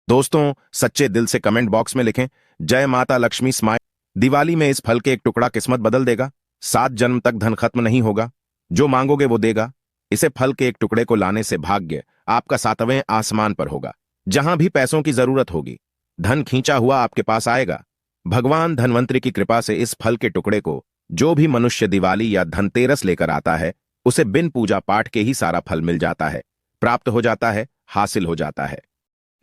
दोस्तों, सच्चे दिल से कमेंट बॉक्स में लिखें, जय माता लक्ष्मी स्माइल। दिवाली में इस फल के एक टुकड़ा किस्मत बदल देगा। 7 जन्म तक धन खत्म नहीं होगा। जो मांगोगे वो देगा। इसे फल के एक टुकड़े को लाने से भाग्य आपका 7वें आसमान पर होगा। जहां भी पैसों की जरूरत होगी, धन खींचा हुआ आपके पास आएगा। भगवान धनवंतरी की कृपा से इस फल के टुकड़े को जो भी मनुष्य दिवाली या धनतेरस लेकर आता है, उसे बिन पूजा पाठ के ही सारा फल मिल जाता है, प्राप्त हो जाता है, हासिल हो जाता है।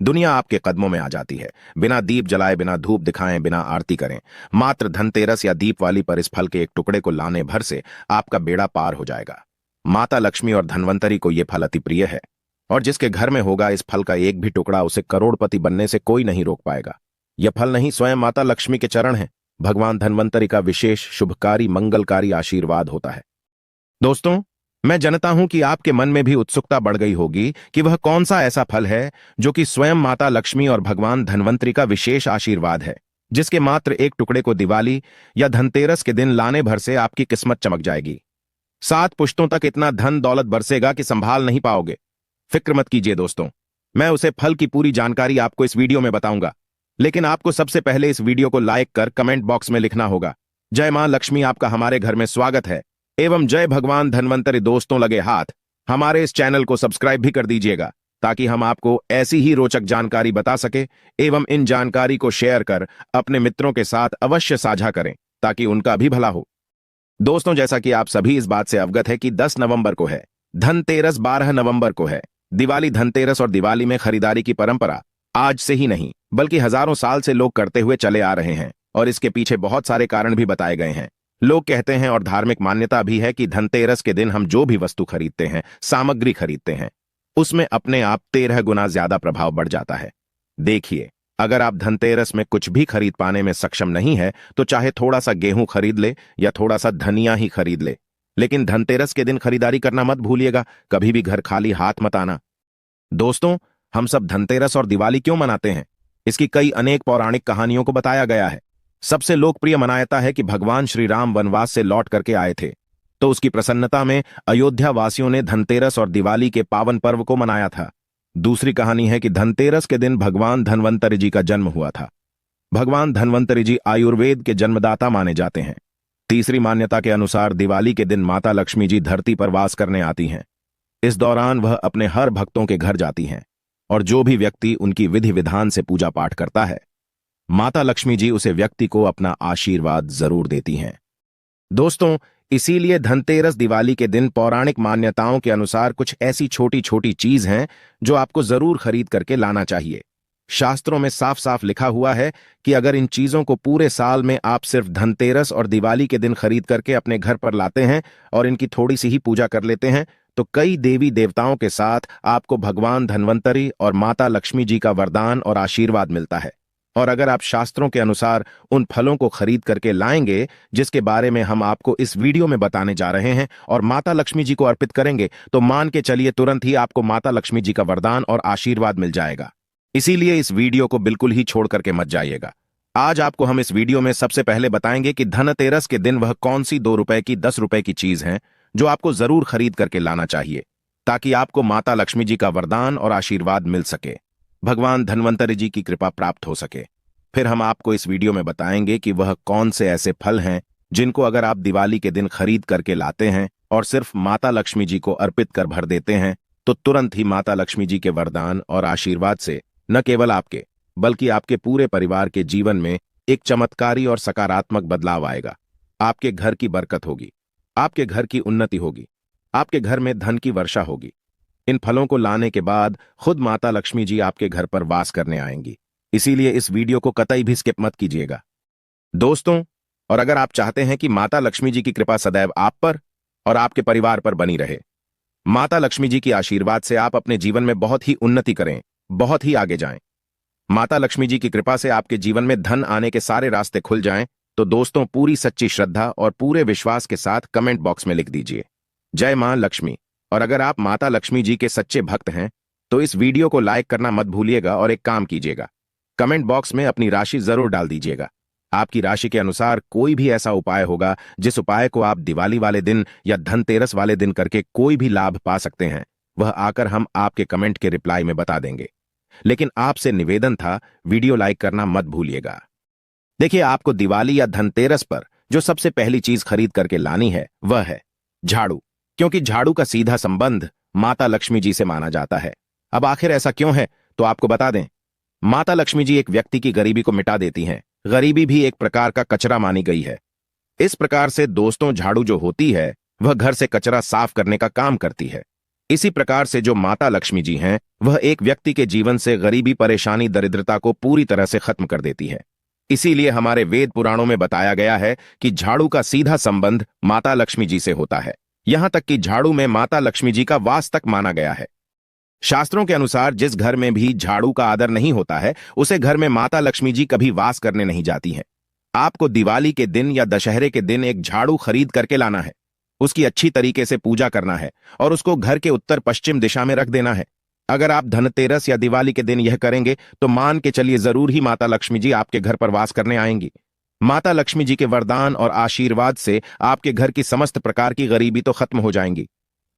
दुनिया आपके कदमों में आ जाती है। बिना दीप जलाए, बिना धूप दिखाएं, बिना आरती करें, मात्र धनतेरस या दीपवाली पर इस फल के एक टुकड़े को लाने भर से आपका बेड़ा पार हो जाएगा। माता लक्ष्मी और धनवंतरी को यह फल अति प्रिय है, और जिसके घर में होगा इस फल का एक भी टुकड़ा, उसे करोड़पति बनने से कोई नहीं रोक पाएगा। यह फल नहीं, स्वयं माता लक्ष्मी के चरण हैं। भगवान धनवंतरी का विशेष शुभकारी मंगलकारी आशीर्वाद होता है। दोस्तों, मैं जानता हूं कि आपके मन में भी उत्सुकता बढ़ गई होगी कि वह कौन सा ऐसा फल है जो कि स्वयं माता लक्ष्मी और भगवान धनवंतरी का विशेष आशीर्वाद है, जिसके मात्र एक टुकड़े को दिवाली या धनतेरस के दिन लाने भर से आपकी किस्मत चमक जाएगी। 7 पुश्तों तक इतना धन दौलत बरसेगा कि संभाल नहीं पाओगे। फिक्र मत कीजिए दोस्तों, मैं उसे फल की पूरी जानकारी आपको इस वीडियो में बताऊंगा। लेकिन आपको सबसे पहले इस वीडियो को लाइक कर कमेंट बॉक्स में लिखना होगा, जय मां लक्ष्मी, आपका हमारे घर में स्वागत है, एवं जय भगवान धनवंतरी। दोस्तों, लगे हाथ हमारे इस चैनल को सब्सक्राइब भी कर दीजिएगा, ताकि हम आपको ऐसी ही रोचक जानकारी बता सके, एवं इन जानकारी को शेयर कर अपने मित्रों के साथ अवश्य साझा करें, ताकि उनका भी भला हो। दोस्तों, जैसा कि आप सभी इस बात से अवगत है कि 10 नवंबर को है धनतेरस, 12 नवंबर को है दिवाली। धनतेरस और दिवाली में खरीदारी की परंपरा आज से ही नहीं, बल्कि हजारों साल से लोग करते हुए चले आ रहे हैं, और इसके पीछे बहुत सारे कारण भी बताए गए हैं। लोग कहते हैं और धार्मिक मान्यता भी है कि धनतेरस के दिन हम जो भी वस्तु खरीदते हैं, सामग्री खरीदते हैं, उसमें अपने आप 13 गुना ज्यादा प्रभाव बढ़ जाता है। देखिए, अगर आप धनतेरस में कुछ भी खरीद पाने में सक्षम नहीं है, तो चाहे थोड़ा सा गेहूं खरीद ले या थोड़ा सा धनिया ही खरीद ले, लेकिन धनतेरस के दिन खरीदारी करना मत भूलिएगा। कभी भी घर खाली हाथ मत आना। दोस्तों, हम सब धनतेरस और दिवाली क्यों मनाते हैं? इसकी कई अनेक पौराणिक कहानियों को बताया गया है। सबसे लोकप्रिय मान्यता है कि भगवान श्री राम वनवास से लौट करके आए थे, तो उसकी प्रसन्नता में अयोध्या वासियों ने धनतेरस और दिवाली के पावन पर्व को मनाया था। दूसरी कहानी है कि धनतेरस के दिन भगवान धनवंतरी जी का जन्म हुआ था। भगवान धनवंतरी जी आयुर्वेद के जन्मदाता माने जाते हैं। तीसरी मान्यता के अनुसार दिवाली के दिन माता लक्ष्मी जी धरती पर वास करने आती हैं। इस दौरान वह अपने हर भक्तों के घर जाती हैं, और जो भी व्यक्ति उनकी विधि विधान से पूजा पाठ करता है, माता लक्ष्मी जी उसे व्यक्ति को अपना आशीर्वाद जरूर देती हैं। दोस्तों, इसीलिए धनतेरस दिवाली के दिन पौराणिक मान्यताओं के अनुसार कुछ ऐसी छोटी छोटी चीज हैं जो आपको जरूर खरीद करके लाना चाहिए। शास्त्रों में साफ साफ लिखा हुआ है कि अगर इन चीजों को पूरे साल में आप सिर्फ धनतेरस और दिवाली के दिन खरीद करके अपने घर पर लाते हैं और इनकी थोड़ी सी ही पूजा कर लेते हैं, तो कई देवी देवताओं के साथ आपको भगवान धनवंतरी और माता लक्ष्मी जी का वरदान और आशीर्वाद मिलता है। और अगर आप शास्त्रों के अनुसार उन फलों को खरीद करके लाएंगे, जिसके बारे में हम आपको इस वीडियो में बताने जा रहे हैं, और माता लक्ष्मी जी को अर्पित करेंगे, तो मान के चलिए तुरंत ही आपको माता लक्ष्मी जी का वरदान और आशीर्वाद मिल जाएगा। इसीलिए इस वीडियो को बिल्कुल ही छोड़ करके मत जाइएगा। आज आपको हम इस वीडियो में सबसे पहले बताएंगे कि धनतेरस के दिन वह कौन सी 2 रुपए की 10 रुपए की चीज है जो आपको जरूर खरीद करके लाना चाहिए, ताकि आपको माता लक्ष्मी जी का वरदान और आशीर्वाद मिल सके, भगवान धनवंतरी जी की कृपा प्राप्त हो सके। फिर हम आपको इस वीडियो में बताएंगे कि वह कौन से ऐसे फल हैं जिनको अगर आप दिवाली के दिन खरीद करके लाते हैं और सिर्फ माता लक्ष्मी जी को अर्पित कर भर देते हैं, तो तुरंत ही माता लक्ष्मी जी के वरदान और आशीर्वाद से न केवल आपके, बल्कि आपके पूरे परिवार के जीवन में एक चमत्कारी और सकारात्मक बदलाव आएगा। आपके घर की बरकत होगी, आपके घर की उन्नति होगी, आपके घर में धन की वर्षा होगी। इन फलों को लाने के बाद खुद माता लक्ष्मी जी आपके घर पर वास करने आएंगी। इसीलिए इस वीडियो को कतई भी स्किप मत कीजिएगा दोस्तों। और अगर आप चाहते हैं कि माता लक्ष्मी जी की कृपा सदैव आप पर और आपके परिवार पर बनी रहे, माता लक्ष्मी जी के आशीर्वाद से आप अपने जीवन में बहुत ही उन्नति करें, बहुत ही आगे जाएं, माता लक्ष्मी जी की कृपा से आपके जीवन में धन आने के सारे रास्ते खुल जाएं, तो दोस्तों पूरी सच्ची श्रद्धा और पूरे विश्वास के साथ कमेंट बॉक्स में लिख दीजिए, जय मां लक्ष्मी। और अगर आप माता लक्ष्मी जी के सच्चे भक्त हैं, तो इस वीडियो को लाइक करना मत भूलिएगा, और एक काम कीजिएगा, कमेंट बॉक्स में अपनी राशि जरूर डाल दीजिएगा। आपकी राशि के अनुसार कोई भी ऐसा उपाय होगा जिस उपाय को आप दिवाली वाले दिन या धनतेरस वाले दिन करके कोई भी लाभ पा सकते हैं, वह आकर हम आपके कमेंट के रिप्लाई में बता देंगे। लेकिन आपसे निवेदन था, वीडियो लाइक करना मत भूलिएगा। देखिए, आपको दिवाली या धनतेरस पर जो सबसे पहली चीज खरीद करके लानी है वह है झाड़ू, क्योंकि झाड़ू का सीधा संबंध माता लक्ष्मी जी से माना जाता है। अब आखिर ऐसा क्यों है, तो आपको बता दें। माता लक्ष्मी जी एक व्यक्ति की गरीबी को मिटा देती हैं। गरीबी भी एक प्रकार का कचरा मानी गई है। इस प्रकार से दोस्तों, झाड़ू जो होती है वह घर से कचरा साफ करने का काम करती है। इसी प्रकार से जो माता लक्ष्मी जी हैं वह एक व्यक्ति के जीवन से गरीबी, परेशानी, दरिद्रता को पूरी तरह से खत्म कर देती है। इसीलिए हमारे वेद पुराणों में बताया गया है कि झाड़ू का सीधा संबंध माता लक्ष्मी जी से होता है। यहां तक कि झाड़ू में माता लक्ष्मी जी का वास तक माना गया है। शास्त्रों के अनुसार जिस घर में भी झाड़ू का आदर नहीं होता है उसे घर में माता लक्ष्मी जी कभी वास करने नहीं जाती हैं। आपको दिवाली के दिन या दशहरे के दिन एक झाड़ू खरीद करके लाना है, उसकी अच्छी तरीके से पूजा करना है और उसको घर के उत्तर पश्चिम दिशा में रख देना है। अगर आप धनतेरस या दिवाली के दिन यह करेंगे तो मान के चलिए जरूर ही माता लक्ष्मी जी आपके घर पर वास करने आएंगी। माता लक्ष्मी जी के वरदान और आशीर्वाद से आपके घर की समस्त प्रकार की गरीबी तो खत्म हो जाएंगी।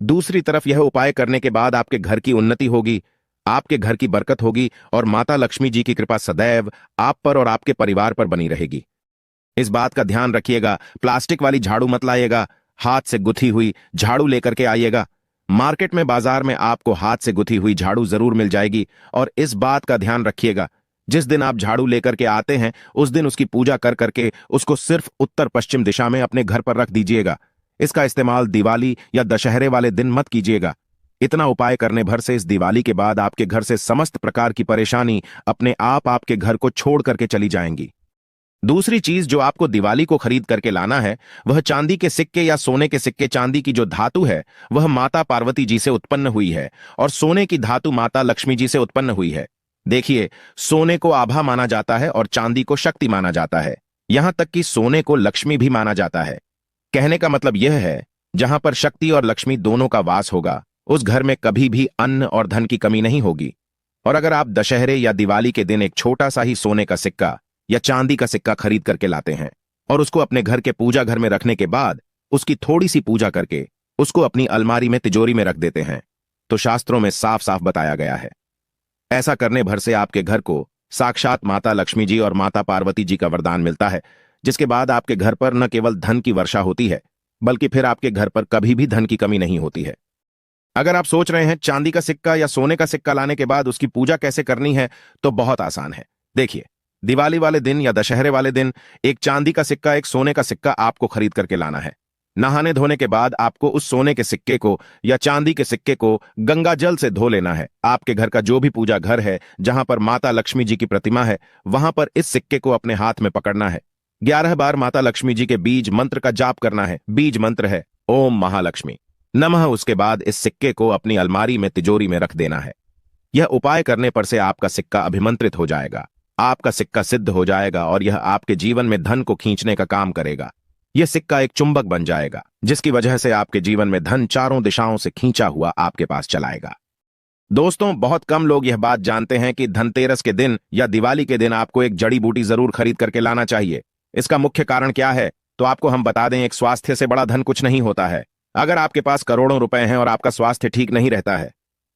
दूसरी तरफ यह उपाय करने के बाद आपके घर की उन्नति होगी, आपके घर की बरकत होगी और माता लक्ष्मी जी की कृपा सदैव आप पर और आपके परिवार पर बनी रहेगी। इस बात का ध्यान रखिएगा, प्लास्टिक वाली झाड़ू मत लाइएगा, हाथ से गुथी हुई झाड़ू लेकर के आइएगा। मार्केट में, बाजार में आपको हाथ से गुथी हुई झाड़ू जरूर मिल जाएगी। और इस बात का ध्यान रखिएगा, जिस दिन आप झाड़ू लेकर के आते हैं उस दिन उसकी पूजा कर करके उसको सिर्फ उत्तर पश्चिम दिशा में अपने घर पर रख दीजिएगा। इसका इस्तेमाल दिवाली या दशहरे वाले दिन मत कीजिएगा। इतना उपाय करने भर से इस दिवाली के बाद आपके घर से समस्त प्रकार की परेशानी अपने आप आपके घर को छोड़ करके चली जाएंगी। दूसरी चीज जो आपको दिवाली को खरीद करके लाना है वह चांदी के सिक्के या सोने के सिक्के। चांदी की जो धातु है वह माता पार्वती जी से उत्पन्न हुई है और सोने की धातु माता लक्ष्मी जी से उत्पन्न हुई है। देखिए, सोने को आभा माना जाता है और चांदी को शक्ति माना जाता है। यहां तक कि सोने को लक्ष्मी भी माना जाता है। कहने का मतलब यह है, जहां पर शक्ति और लक्ष्मी दोनों का वास होगा उस घर में कभी भी अन्न और धन की कमी नहीं होगी। और अगर आप दशहरे या दिवाली के दिन एक छोटा सा ही सोने का सिक्का या चांदी का सिक्का खरीद करके लाते हैं और उसको अपने घर के पूजा घर में रखने के बाद उसकी थोड़ी सी पूजा करके उसको अपनी अलमारी में, तिजोरी में रख देते हैं, तो शास्त्रों में साफ साफ बताया गया है ऐसा करने भर से आपके घर को साक्षात माता लक्ष्मी जी और माता पार्वती जी का वरदान मिलता है, जिसके बाद आपके घर पर न केवल धन की वर्षा होती है बल्कि फिर आपके घर पर कभी भी धन की कमी नहीं होती है। अगर आप सोच रहे हैं चांदी का सिक्का या सोने का सिक्का लाने के बाद उसकी पूजा कैसे करनी है, तो बहुत आसान है। देखिए, दिवाली वाले दिन या दशहरे वाले दिन एक चांदी का सिक्का, एक सोने का सिक्का आपको खरीद करके लाना है। नहाने धोने के बाद आपको उस सोने के सिक्के को या चांदी के सिक्के को गंगा जल से धो लेना है। आपके घर का जो भी पूजा घर है जहां पर माता लक्ष्मी जी की प्रतिमा है वहां पर इस सिक्के को अपने हाथ में पकड़ना है। 11 बार माता लक्ष्मी जी के बीज मंत्र का जाप करना है। बीज मंत्र है ओम महालक्ष्मी नमः। उसके बाद इस सिक्के को अपनी अलमारी में, तिजोरी में रख देना है। यह उपाय करने पर से आपका सिक्का अभिमंत्रित हो जाएगा, आपका सिक्का सिद्ध हो जाएगा और यह आपके जीवन में धन को खींचने का काम करेगा। यह सिक्का एक चुंबक बन जाएगा जिसकी वजह से आपके जीवन में धन चारों दिशाओं से खींचा हुआ आपके पास चलाएगा। दोस्तों, बहुत कम लोग यह बात जानते हैं कि धनतेरस के दिन या दिवाली के दिन आपको एक जड़ी बूटी जरूर खरीद करके लाना चाहिए। इसका मुख्य कारण क्या है, तो आपको हम बता दें, एक स्वास्थ्य से बड़ा धन कुछ नहीं होता है। अगर आपके पास करोड़ों रुपए हैं और आपका स्वास्थ्य ठीक नहीं रहता है,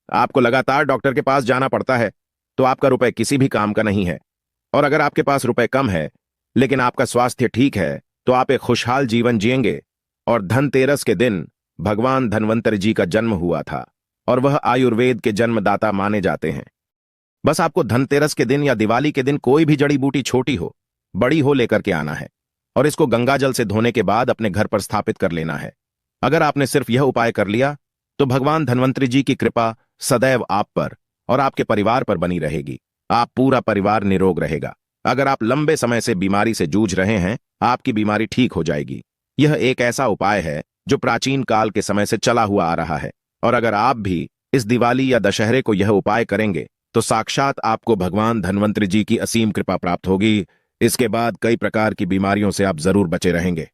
आपको लगातार डॉक्टर के पास जाना पड़ता है, तो आपका रुपए किसी भी काम का नहीं है। और अगर आपके पास रुपए कम है लेकिन आपका स्वास्थ्य ठीक है तो आप एक खुशहाल जीवन जिएंगे। और धनतेरस के दिन भगवान धन्वंतरि जी का जन्म हुआ था और वह आयुर्वेद के जन्मदाता माने जाते हैं। बस आपको धनतेरस के दिन या दिवाली के दिन कोई भी जड़ी बूटी, छोटी हो बड़ी हो, लेकर के आना है और इसको गंगा जल से धोने के बाद अपने घर पर स्थापित कर लेना है। अगर आपने सिर्फ यह उपाय कर लिया तो भगवान धन्वंतरि जी की कृपा सदैव आप पर और आपके परिवार पर बनी रहेगी। आप पूरा परिवार निरोग रहेगा। अगर आप लंबे समय से बीमारी से जूझ रहे हैं, आपकी बीमारी ठीक हो जाएगी। यह एक ऐसा उपाय है जो प्राचीन काल के समय से चला हुआ आ रहा है और अगर आप भी इस दिवाली या दशहरे को यह उपाय करेंगे तो साक्षात आपको भगवान धन्वंतरि जी की असीम कृपा प्राप्त होगी। इसके बाद कई प्रकार की बीमारियों से आप जरूर बचे रहेंगे।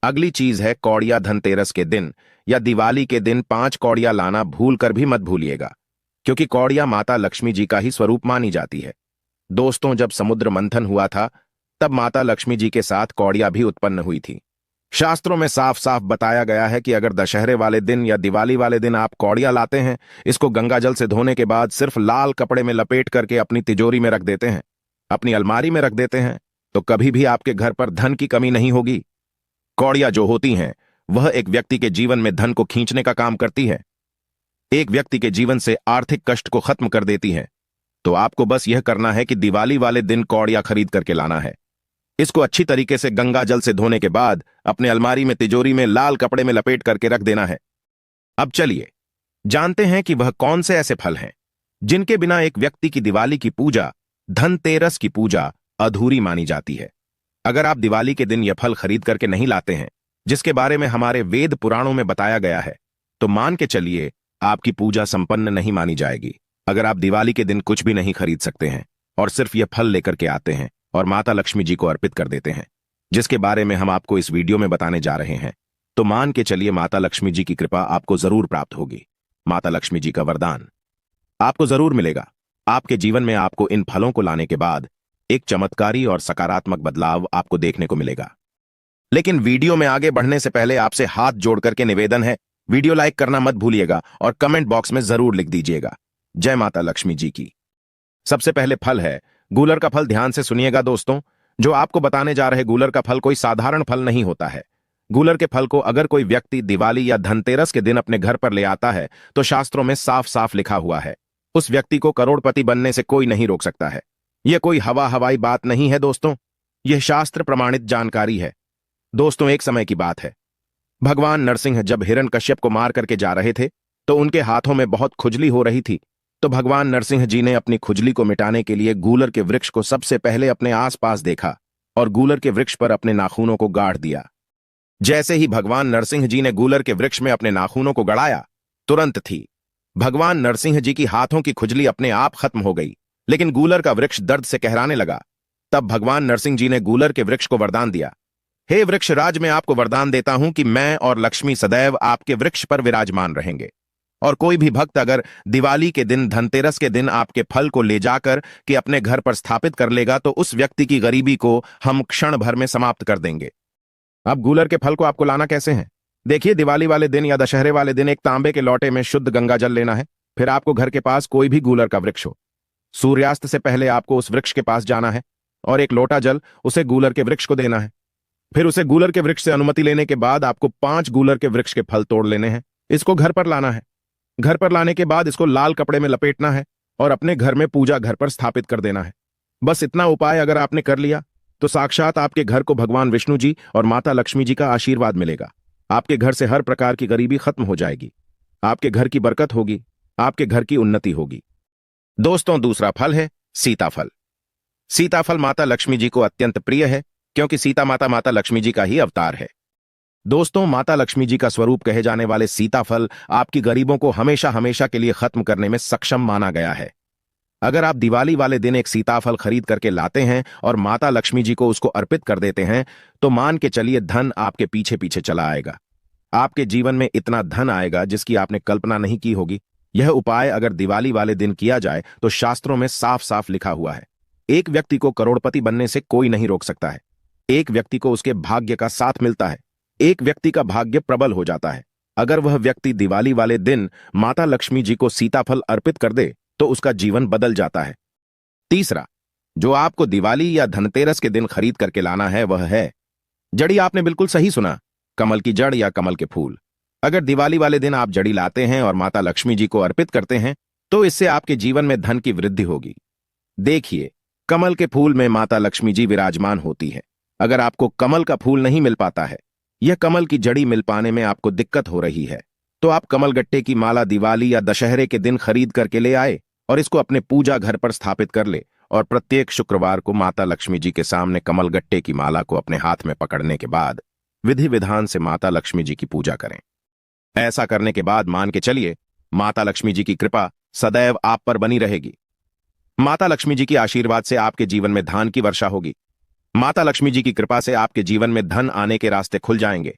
अगली चीज है कौड़िया। धनतेरस के दिन या दिवाली के दिन 5 कौड़िया लाना भूल कर भी मत भूलिएगा, क्योंकि कौड़िया माता लक्ष्मी जी का ही स्वरूप मानी जाती है। दोस्तों, जब समुद्र मंथन हुआ था तब माता लक्ष्मी जी के साथ कौड़िया भी उत्पन्न हुई थी। शास्त्रों में साफ साफ बताया गया है कि अगर दशहरे वाले दिन या दिवाली वाले दिन आप कौड़िया लाते हैं, इसको गंगा जल से धोने के बाद सिर्फ लाल कपड़े में लपेट करके अपनी तिजोरी में रख देते हैं, अपनी अलमारी में रख देते हैं, तो कभी भी आपके घर पर धन की कमी नहीं होगी। कौड़िया जो होती हैं वह एक व्यक्ति के जीवन में धन को खींचने का काम करती है, एक व्यक्ति के जीवन से आर्थिक कष्ट को खत्म कर देती है। तो आपको बस यह करना है कि दिवाली वाले दिन कौड़िया खरीद करके लाना है। इसको अच्छी तरीके से गंगा जल से धोने के बाद अपने अलमारी में तिजोरी में लाल कपड़े में लपेट करके रख देना है। अब चलिए जानते हैं कि वह कौन से ऐसे फल हैं जिनके बिना एक व्यक्ति की दिवाली की पूजा, धनतेरस की पूजा अधूरी मानी जाती है। अगर आप दिवाली के दिन यह फल खरीद करके नहीं लाते हैं जिसके बारे में हमारे वेद पुराणों में बताया गया है, तो मान के चलिए आपकी पूजा संपन्न नहीं मानी जाएगी। अगर आप दिवाली के दिन कुछ भी नहीं खरीद सकते हैं और सिर्फ यह फल लेकर के आते हैं और माता लक्ष्मी जी को अर्पित कर देते हैं, जिसके बारे में हम आपको इस वीडियो में बताने जा रहे हैं, तो मान के चलिए माता लक्ष्मी जी की कृपा आपको जरूर प्राप्त होगी। माता लक्ष्मी जी का वरदान आपको जरूर मिलेगा। आपके जीवन में आपको इन फलों को लाने के बाद एक चमत्कारी और सकारात्मक बदलाव आपको देखने को मिलेगा। लेकिन वीडियो में आगे बढ़ने से पहले आपसे हाथ जोड़ करके निवेदन है, वीडियो लाइक करना मत भूलिएगा और कमेंट बॉक्स में जरूर लिख दीजिएगा जय माता लक्ष्मी जी की। सबसे पहले फल है गूलर का फल। ध्यान से सुनिएगा दोस्तों, जो आपको बताने जा रहे गूलर का फल कोई साधारण फल नहीं होता है। गूलर के फल को अगर कोई व्यक्ति दिवाली या धनतेरस के दिन अपने घर पर ले आता है तो शास्त्रों में साफ साफ लिखा हुआ है, उस व्यक्ति को करोड़पति बनने से कोई नहीं रोक सकता है। यह कोई हवाई बात नहीं है दोस्तों, यह शास्त्र प्रमाणित जानकारी है। दोस्तों, एक समय की बात है, भगवान नरसिंह जब हिरण्यकश्यप को मार करके जा रहे थे तो उनके हाथों में बहुत खुजली हो रही थी। तो भगवान नरसिंह जी ने अपनी खुजली को मिटाने के लिए गूलर के वृक्ष को सबसे पहले अपने आसपास देखा और गूलर के वृक्ष पर अपने नाखूनों को गाड़ दिया। जैसे ही भगवान नरसिंह जी ने गूलर के वृक्ष में अपने नाखूनों को गड़ाया, तुरंत थी भगवान नरसिंह जी की हाथों की खुजली अपने आप खत्म हो गई, लेकिन गूलर का वृक्ष दर्द से कहराने लगा। तब भगवान नरसिंह जी ने गूलर के वृक्ष को वरदान दिया, हे वृक्ष राज, मैं आपको वरदान देता हूं कि मैं और लक्ष्मी सदैव आपके वृक्ष पर विराजमान रहेंगे। और कोई भी भक्त अगर दिवाली के दिन, धनतेरस के दिन आपके फल को ले जाकर के अपने घर पर स्थापित कर लेगा तो उस व्यक्ति की गरीबी को हम क्षण भर में समाप्त कर देंगे। अब गूलर के फल को आपको लाना कैसे है? देखिए, दिवाली वाले दिन या दशहरे वाले दिन एक तांबे के लोटे में शुद्ध गंगा जल लेना है। फिर आपको घर के पास कोई भी गूलर का वृक्ष हो, सूर्यास्त से पहले आपको उस वृक्ष के पास जाना है और एक लोटा जल उसे गूलर के वृक्ष को देना है। फिर उसे गूलर के वृक्ष से अनुमति लेने के बाद आपको 5 गूलर के वृक्ष के फल तोड़ लेने हैं। इसको घर पर लाना है। घर पर लाने के बाद इसको लाल कपड़े में लपेटना है और अपने घर में पूजा घर पर स्थापित कर देना है। बस इतना उपाय अगर आपने कर लिया तो साक्षात आपके घर को भगवान विष्णु जी और माता लक्ष्मी जी का आशीर्वाद मिलेगा। आपके घर से हर प्रकार की गरीबी खत्म हो जाएगी, आपके घर की बरकत होगी, आपके घर की उन्नति होगी। दोस्तों, दूसरा फल है सीताफल। सीताफल माता लक्ष्मी जी को अत्यंत प्रिय है क्योंकि सीता माता माता लक्ष्मी जी का ही अवतार है। दोस्तों, माता लक्ष्मी जी का स्वरूप कहे जाने वाले सीताफल आपकी गरीबों को हमेशा हमेशा के लिए खत्म करने में सक्षम माना गया है। अगर आप दिवाली वाले दिन एक सीताफल खरीद करके लाते हैं और माता लक्ष्मी जी को उसको अर्पित कर देते हैं तो मान के चलिए धन आपके पीछे पीछे चला आएगा। आपके जीवन में इतना धन आएगा जिसकी आपने कल्पना नहीं की होगी। यह उपाय अगर दिवाली वाले दिन किया जाए तो शास्त्रों में साफ साफ लिखा हुआ है, एक व्यक्ति को करोड़पति बनने से कोई नहीं रोक सकता है। एक व्यक्ति को उसके भाग्य का साथ मिलता है, एक व्यक्ति का भाग्य प्रबल हो जाता है। अगर वह व्यक्ति दिवाली वाले दिन माता लक्ष्मी जी को सीताफल अर्पित कर दे तो उसका जीवन बदल जाता है। तीसरा, जो आपको दिवाली या धनतेरस के दिन खरीद करके लाना है वह है जड़ी। आपने बिल्कुल सही सुना, कमल की जड़ या कमल के फूल। अगर दिवाली वाले दिन आप जड़ी लाते हैं और माता लक्ष्मी जी को अर्पित करते हैं तो इससे आपके जीवन में धन की वृद्धि होगी। देखिए, कमल के फूल में माता लक्ष्मी जी विराजमान होती है। अगर आपको कमल का फूल नहीं मिल पाता है, यह कमल की जड़ी मिल पाने में आपको दिक्कत हो रही है, तो आप कमल गट्टे की माला दिवाली या दशहरे के दिन खरीद करके ले आए और इसको अपने पूजा घर पर स्थापित कर ले और प्रत्येक शुक्रवार को माता लक्ष्मी जी के सामने कमल गट्टे की माला को अपने हाथ में पकड़ने के बाद विधि विधान से माता लक्ष्मी जी की पूजा करें। ऐसा करने के बाद मान के चलिए माता लक्ष्मी जी की कृपा सदैव आप पर बनी रहेगी। माता लक्ष्मी जी के आशीर्वाद से आपके जीवन में धन की वर्षा होगी। माता लक्ष्मी जी की कृपा से आपके जीवन में धन आने के रास्ते खुल जाएंगे।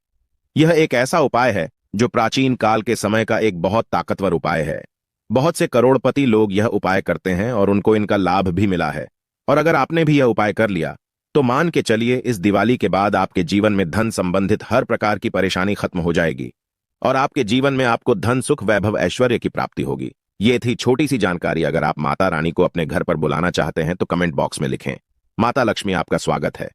यह एक ऐसा उपाय है जो प्राचीन काल के समय का एक बहुत ताकतवर उपाय है। बहुत से करोड़पति लोग यह उपाय करते हैं और उनको इनका लाभ भी मिला है। और अगर आपने भी यह उपाय कर लिया तो मान के चलिए इस दिवाली के बाद आपके जीवन में धन संबंधित हर प्रकार की परेशानी खत्म हो जाएगी और आपके जीवन में आपको धन सुख वैभव ऐश्वर्य की प्राप्ति होगी। ये थी छोटी सी जानकारी। अगर आप माता रानी को अपने घर पर बुलाना चाहते हैं तो कमेंट बॉक्स में लिखें। माता लक्ष्मी आपका स्वागत है।